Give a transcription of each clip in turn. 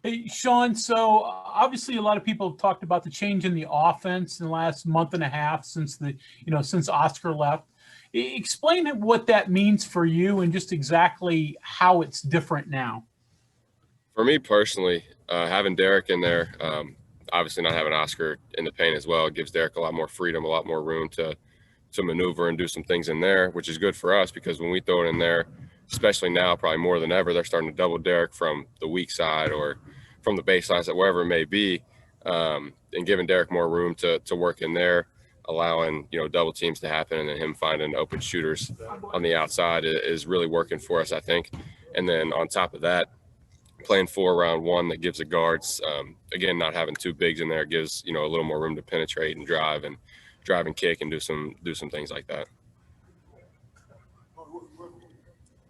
Hey, Sean, so obviously a lot of people have talked about the change in the offense in the last month and a half since since Oscar left. Explain what that means for you and just exactly how it's different now. For me personally, having Derek in there, obviously not having Oscar in the paint as well, gives Derek a lot more freedom, a lot more room to maneuver and do some things in there, which is good for us because when we throw it in there, especially now, probably more than ever, they're starting to double Derek from the weak side or from the baseline, so wherever it may be, and giving Derek more room to work in there, allowing double teams to happen, and then him finding open shooters on the outside is really working for us, I think. And then on top of that, playing 4-around-1 that gives the guards, again, not having two bigs in there gives a little more room to penetrate and drive and kick and do some things like that.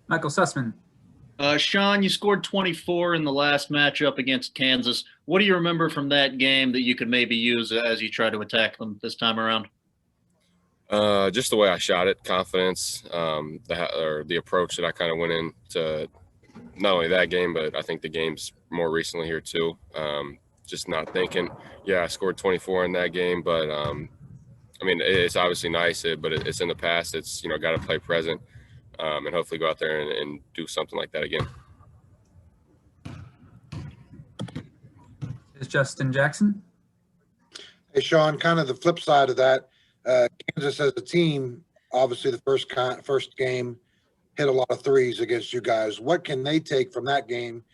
Michael Sussman. Sean, you scored 24 in the last matchup against Kansas. What do you remember from that game that you could maybe use as you try to attack them this time around? Just the way I shot it, confidence, the approach that I kind of went into not only that game, but I think the games more recently here too. Just not thinking, I scored 24 in that game, but I mean, it's obviously nice, but it's in the past. It's, got to play present and hopefully go out there and do something like that again. Is Justin Jackson. Hey, Sean, kind of the flip side of that, Kansas as a team, obviously the first game hit a lot of threes against you guys. What can they take from that game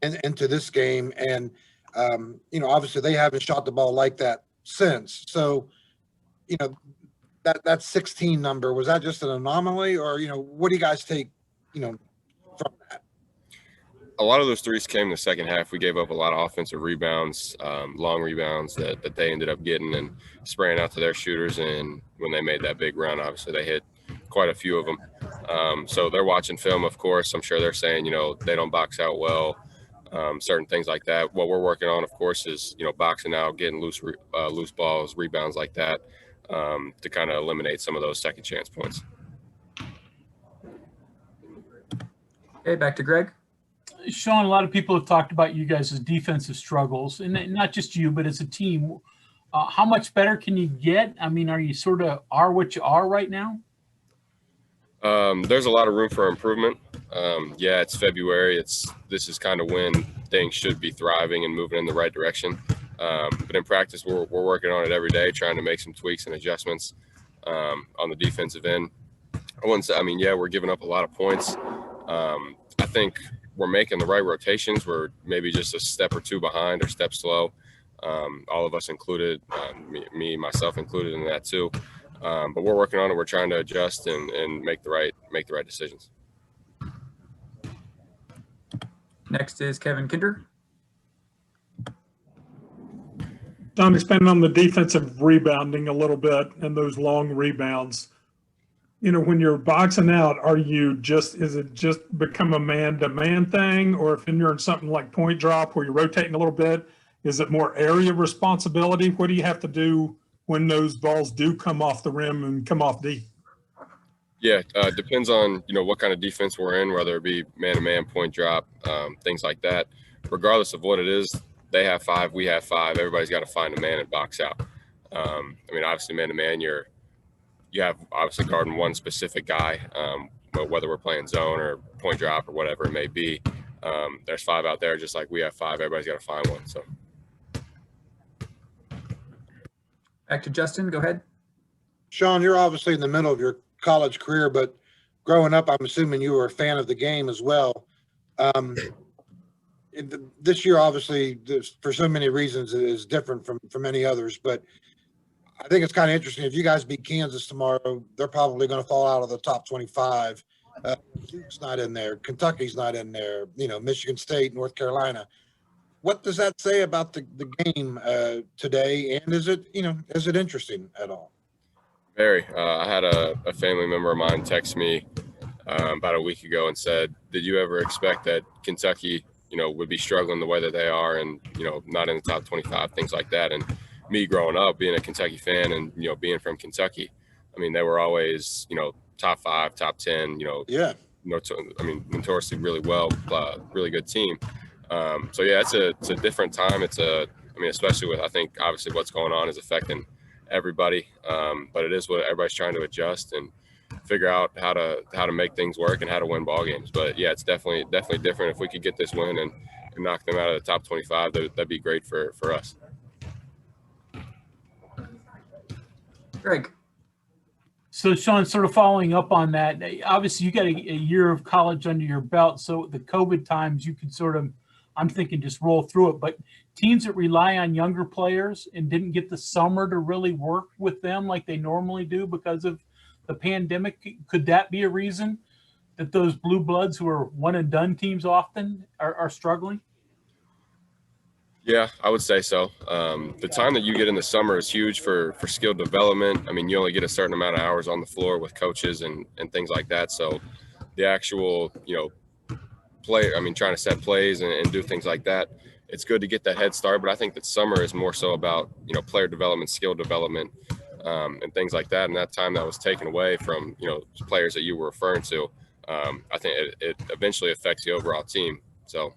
and into this game? And, obviously they haven't shot the ball like that since. So, that 16 number, was that just an anomaly or, what do you guys take, from that? A lot of those threes came in the second half. We gave up a lot of offensive rebounds, long rebounds that they ended up getting and spraying out to their shooters. And when they made that big run, obviously they hit quite a few of them. So they're watching film, of course. I'm sure they're saying, they don't box out well, certain things like that. What we're working on, of course, is, boxing out, getting loose balls, rebounds like that, to kind of eliminate some of those second chance points. Okay, back to Greg. Sean, a lot of people have talked about you guys' defensive struggles, and not just you, but as a team. How much better can you get? I mean, are you sort of what you are right now? There's a lot of room for improvement. It's February. This is kind of when things should be thriving and moving in the right direction. But in practice, we're working on it every day, trying to make some tweaks and adjustments on the defensive end. We're giving up a lot of points. I think we're making the right rotations. We're maybe just a step or two behind or step slow. All of us included, myself included in that too. But we're working on it. We're trying to adjust and make the right decisions. Next is Kevin Kinder. Don, expand on the defensive rebounding a little bit and those long rebounds. When you're boxing out, is it just become a man-to-man thing? Or if you're in something like point drop where you're rotating a little bit, is it more area responsibility? What do you have to do when those balls do come off the rim and come off deep? Yeah, depends on, what kind of defense we're in, whether it be man-to-man, point drop, things like that. Regardless of what it is, they have 5, we have 5. Everybody's got to find a man and box out. Obviously man-to-man, you have obviously guarding one specific guy, but whether we're playing zone or point drop or whatever it may be, there's 5 out there just like we have 5. Everybody's got to find one. So. Back to Justin, go ahead. Sean, you're obviously in the middle of your college career, but growing up, I'm assuming you were a fan of the game as well. This year, obviously, for so many reasons, it is different from any others, but I think it's kind of interesting. If you guys beat Kansas tomorrow, they're probably going to fall out of the top 25. Duke's not in there. Kentucky's not in there. Michigan State, North Carolina. What does that say about the game today? And is it interesting at all? Very. I had a family member of mine text me about a week ago and said, "Did you ever expect that Kentucky, would be struggling the way that they are, and not in the top 25, things like that?" And me growing up, being a Kentucky fan, and being from Kentucky, they were always top 5, top 10. Notoriously really good team. So yeah, it's a different time. I mean, especially with, I think obviously what's going on is affecting everybody. But it is what everybody's trying to adjust and figure out how to make things work and how to win ball games. But yeah, it's definitely different. If we could get this win and knock them out of the top 25, that'd be great for us. Greg. So Sean, sort of following up on that, obviously you got a year of college under your belt. So the COVID times you could sort of, I'm thinking just roll through it, but teams that rely on younger players and didn't get the summer to really work with them like they normally do because of the pandemic, could that be a reason that those blue bloods who are one and done teams often are struggling? Yeah, I would say so. The time that you get in the summer is huge for skill development. I mean, you only get a certain amount of hours on the floor with coaches and things like that. So the actual, trying to set plays and do things like that, it's good to get that head start. But I think that summer is more so about, player development, skill development, and things like that. And that time that was taken away from, players that you were referring to, I think it eventually affects the overall team. So